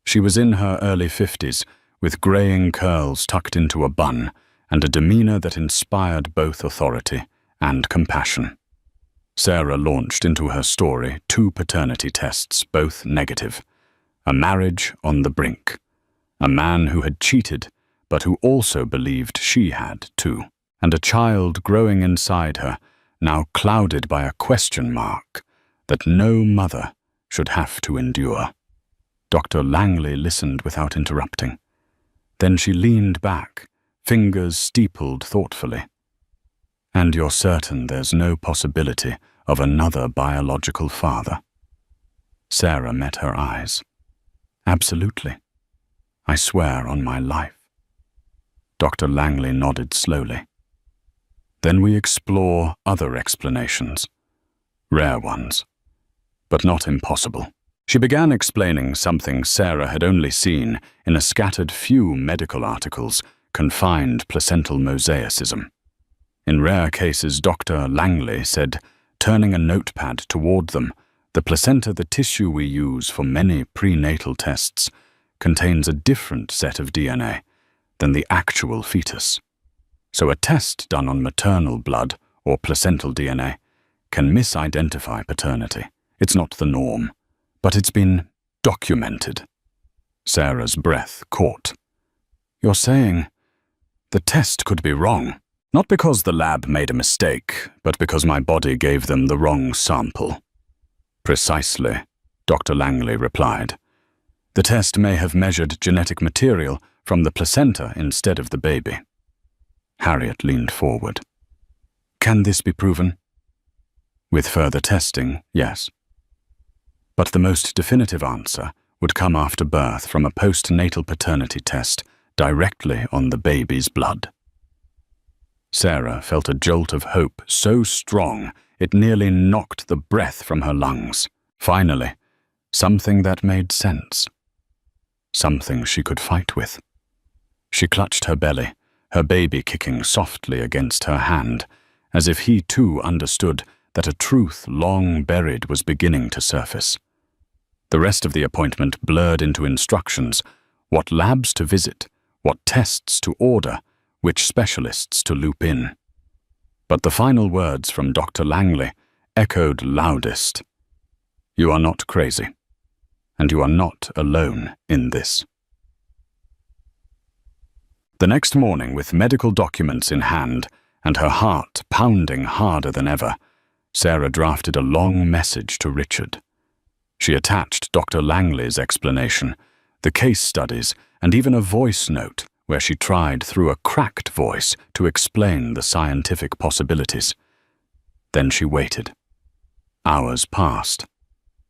She was in her early 50s, with graying curls tucked into a bun and a demeanor that inspired both authority and compassion. Sarah launched into her story 2 paternity tests, both negative. A marriage on the brink. A man who had cheated, but who also believed she had too. And a child growing inside her, now clouded by a question mark that no mother should have to endure. Dr. Langley listened without interrupting. Then she leaned back, fingers steepled thoughtfully. And you're certain there's no possibility of another biological father? Sarah met her eyes. Absolutely. I swear on my life. Dr. Langley nodded slowly. Then we explore other explanations. Rare ones, but not impossible. She began explaining something Sarah had only seen in a scattered few medical articles, confined placental mosaicism. In rare cases, Dr. Langley said, turning a notepad toward them, the placenta, the tissue we use for many prenatal tests, contains a different set of DNA than the actual fetus. So a test done on maternal blood or placental DNA can misidentify paternity. It's not the norm, but it's been documented. Sarah's breath caught. You're saying the test could be wrong? Not because the lab made a mistake, but because my body gave them the wrong sample. Precisely, Dr. Langley replied. The test may have measured genetic material from the placenta instead of the baby. Harriet leaned forward. Can this be proven? With further testing, yes. But the most definitive answer would come after birth from a postnatal paternity test directly on the baby's blood. Sarah felt a jolt of hope so strong it nearly knocked the breath from her lungs. Finally, something that made sense. Something she could fight with. She clutched her belly, her baby kicking softly against her hand, as if he too understood that a truth long buried was beginning to surface. The rest of the appointment blurred into instructions, what labs to visit, what tests to order, which specialists to loop in. But the final words from Dr. Langley echoed loudest. You are not crazy, and you are not alone in this. The next morning, with medical documents in hand and her heart pounding harder than ever, Sarah drafted a long message to Richard. She attached Dr. Langley's explanation, the case studies, and even a voice note where she tried through a cracked voice to explain the scientific possibilities. Then she waited. Hours passed,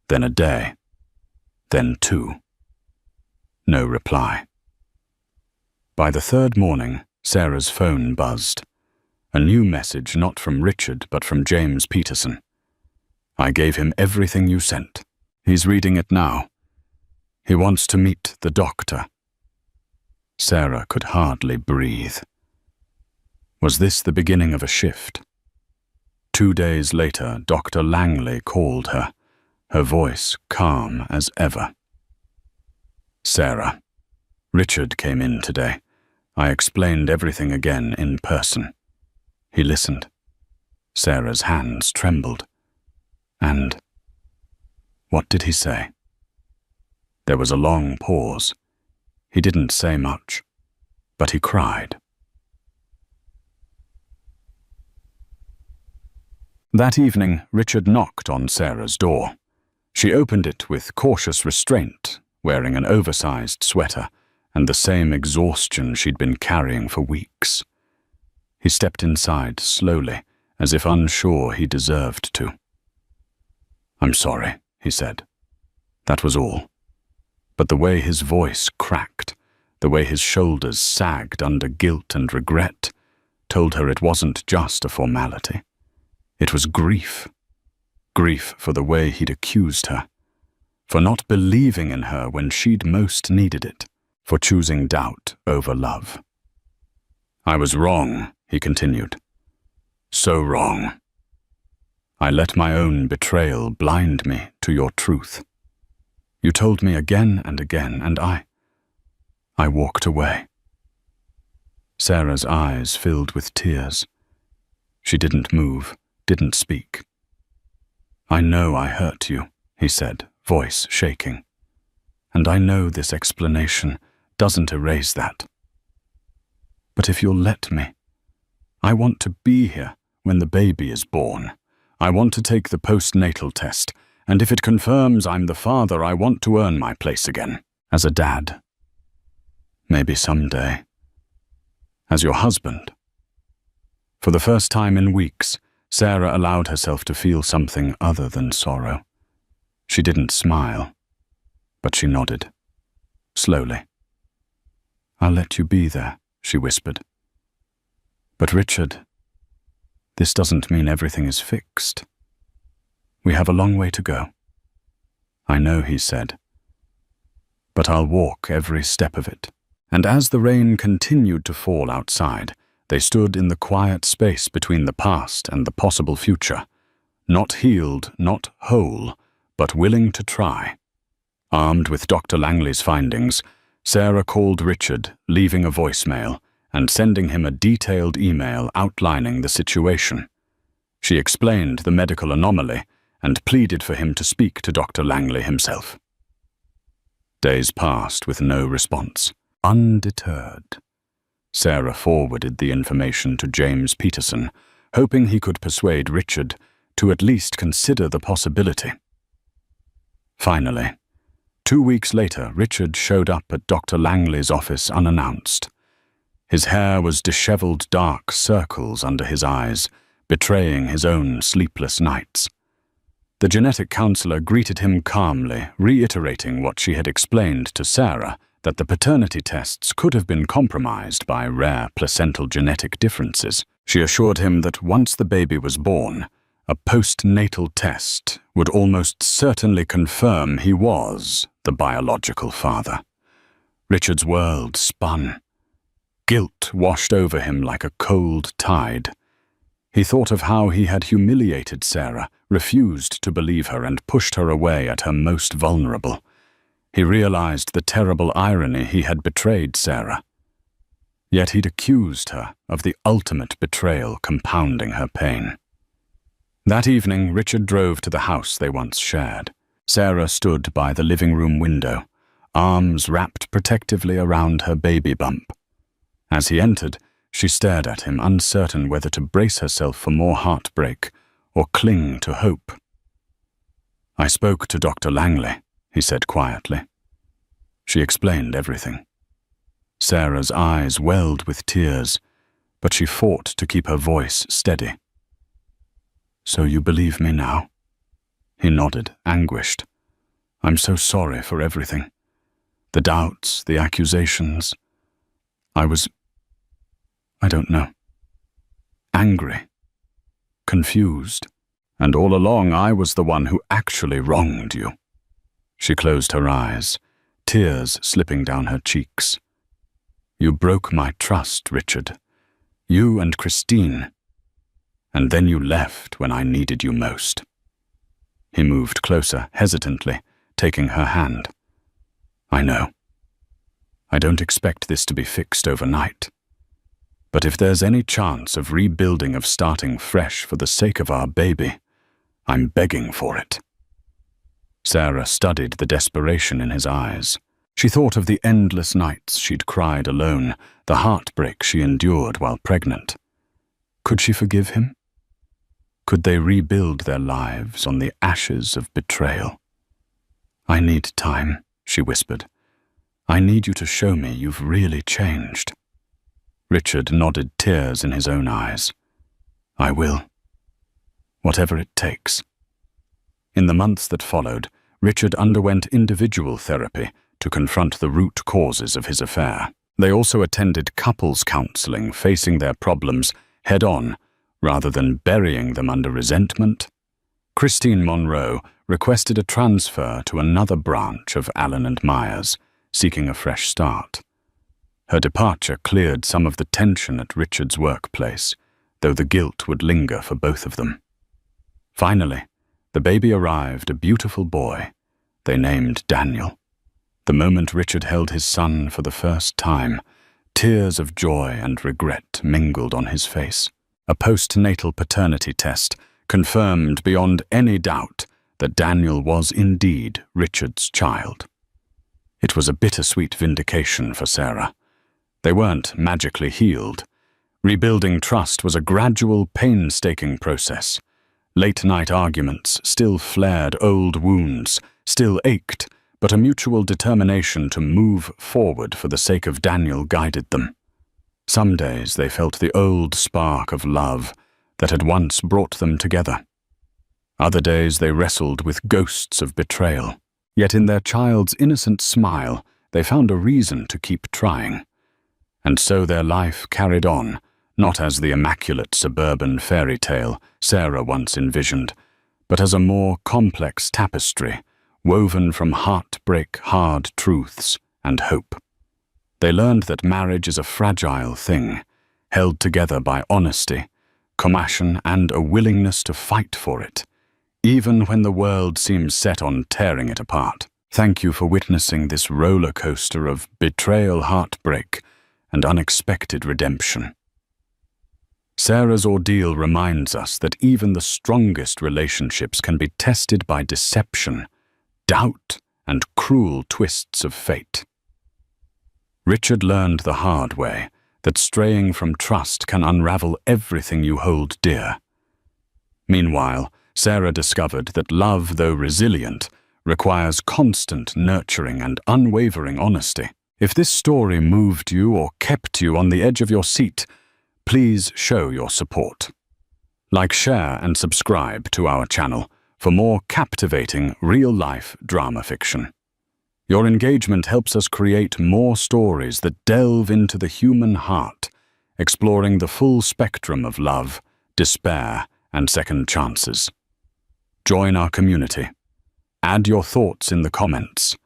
then a day, then 2. No reply. By the third morning, Sarah's phone buzzed. A new message not from Richard but from James Peterson. I gave him everything you sent. He's reading it now. He wants to meet the doctor. Sarah could hardly breathe. Was this the beginning of a shift? 2 days later, Dr. Langley called her, her voice calm as ever. Sarah, Richard came in today. I explained everything again in person. He listened. Sarah's hands trembled. And what did he say? There was a long pause. He didn't say much, but he cried. That evening, Richard knocked on Sarah's door. She opened it with cautious restraint, wearing an oversized sweater and the same exhaustion she'd been carrying for weeks. He stepped inside slowly, as if unsure he deserved to. I'm sorry, he said. That was all. But the way his voice cracked, the way his shoulders sagged under guilt and regret, told her it wasn't just a formality. It was grief. Grief for the way he'd accused her, for not believing in her when she'd most needed it, for choosing doubt over love. I was wrong, he continued. So wrong. I let my own betrayal blind me to your truth. You told me again and again, and I walked away. Sarah's eyes filled with tears. She didn't move, didn't speak. I know I hurt you, he said, voice shaking. And I know this explanation doesn't erase that. But if you'll let me, I want to be here when the baby is born. I want to take the postnatal test, and if it confirms I'm the father, I want to earn my place again, as a dad. Maybe someday. As your husband. For the first time in weeks, Sarah allowed herself to feel something other than sorrow. She didn't smile, but she nodded. Slowly. I'll let you be there, she whispered. But Richard, this doesn't mean everything is fixed. We have a long way to go. I know, he said. But I'll walk every step of it. And as the rain continued to fall outside, they stood in the quiet space between the past and the possible future, not healed, not whole, but willing to try. Armed with Dr. Langley's findings, Sarah called Richard, leaving a voicemail and sending him a detailed email outlining the situation. She explained the medical anomaly and pleaded for him to speak to Dr. Langley himself. Days passed with no response. Undeterred, Sarah forwarded the information to James Peterson, hoping he could persuade Richard to at least consider the possibility. Finally, 2 weeks later, Richard showed up at Dr. Langley's office unannounced. His hair was disheveled dark circles under his eyes, betraying his own sleepless nights. The genetic counselor greeted him calmly, reiterating what she had explained to Sarah, that the paternity tests could have been compromised by rare placental genetic differences. She assured him that once the baby was born, a postnatal test would almost certainly confirm he was the biological father. Richard's world spun. Guilt washed over him like a cold tide. He thought of how he had humiliated Sarah, refused to believe her, and pushed her away at her most vulnerable. He realized the terrible irony he had betrayed Sarah. Yet he'd accused her of the ultimate betrayal, compounding her pain. That evening, Richard drove to the house they once shared. Sarah stood by the living room window, arms wrapped protectively around her baby bump. As he entered, she stared at him, uncertain whether to brace herself for more heartbreak or cling to hope. "I spoke to Dr. Langley," he said quietly. She explained everything. Sarah's eyes welled with tears, but she fought to keep her voice steady. "So you believe me now?" He nodded, anguished. "I'm so sorry for everything. The doubts, the accusations. I don't know. Angry. Confused. And all along I was the one who actually wronged you." She closed her eyes, tears slipping down her cheeks. "You broke my trust, Richard. You and Christine. And then you left when I needed you most." He moved closer, hesitantly, taking her hand. "I know. I don't expect this to be fixed overnight. But if there's any chance of rebuilding, of starting fresh for the sake of our baby, I'm begging for it." Sarah studied the desperation in his eyes. She thought of the endless nights she'd cried alone, the heartbreak she endured while pregnant. Could she forgive him? Could they rebuild their lives on the ashes of betrayal? "I need time," she whispered. "I need you to show me you've really changed." Richard nodded, tears in his own eyes. "I will. Whatever it takes." In the months that followed, Richard underwent individual therapy to confront the root causes of his affair. They also attended couples counseling, facing their problems head-on rather than burying them under resentment. Christine Monroe requested a transfer to another branch of Allen and Myers, seeking a fresh start. Her departure cleared some of the tension at Richard's workplace, though the guilt would linger for both of them. Finally, the baby arrived, a beautiful boy. They named Daniel. The moment Richard held his son for the first time, tears of joy and regret mingled on his face. A postnatal paternity test confirmed beyond any doubt that Daniel was indeed Richard's child. It was a bittersweet vindication for Sarah. They weren't magically healed. Rebuilding trust was a gradual, painstaking process. Late-night arguments still flared old wounds, still ached, but a mutual determination to move forward for the sake of Daniel guided them. Some days they felt the old spark of love that had once brought them together. Other days they wrestled with ghosts of betrayal. Yet in their child's innocent smile, they found a reason to keep trying. And so their life carried on, not as the immaculate suburban fairy tale Sarah once envisioned, but as a more complex tapestry, woven from heartbreak, hard truths, and hope. They learned that marriage is a fragile thing, held together by honesty, compassion, and a willingness to fight for it, even when the world seems set on tearing it apart. Thank you for witnessing this roller coaster of betrayal, heartbreak, and unexpected redemption. Sarah's ordeal reminds us that even the strongest relationships can be tested by deception, doubt, and cruel twists of fate. Richard learned the hard way that straying from trust can unravel everything you hold dear. Meanwhile, Sarah discovered that love, though resilient, requires constant nurturing and unwavering honesty. If this story moved you or kept you on the edge of your seat, please show your support. Like, share, and subscribe to our channel for more captivating real-life drama fiction. Your engagement helps us create more stories that delve into the human heart, exploring the full spectrum of love, despair, and second chances. Join our community. Add your thoughts in the comments.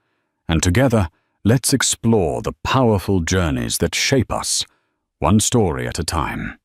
And together, let's explore the powerful journeys that shape us, one story at a time.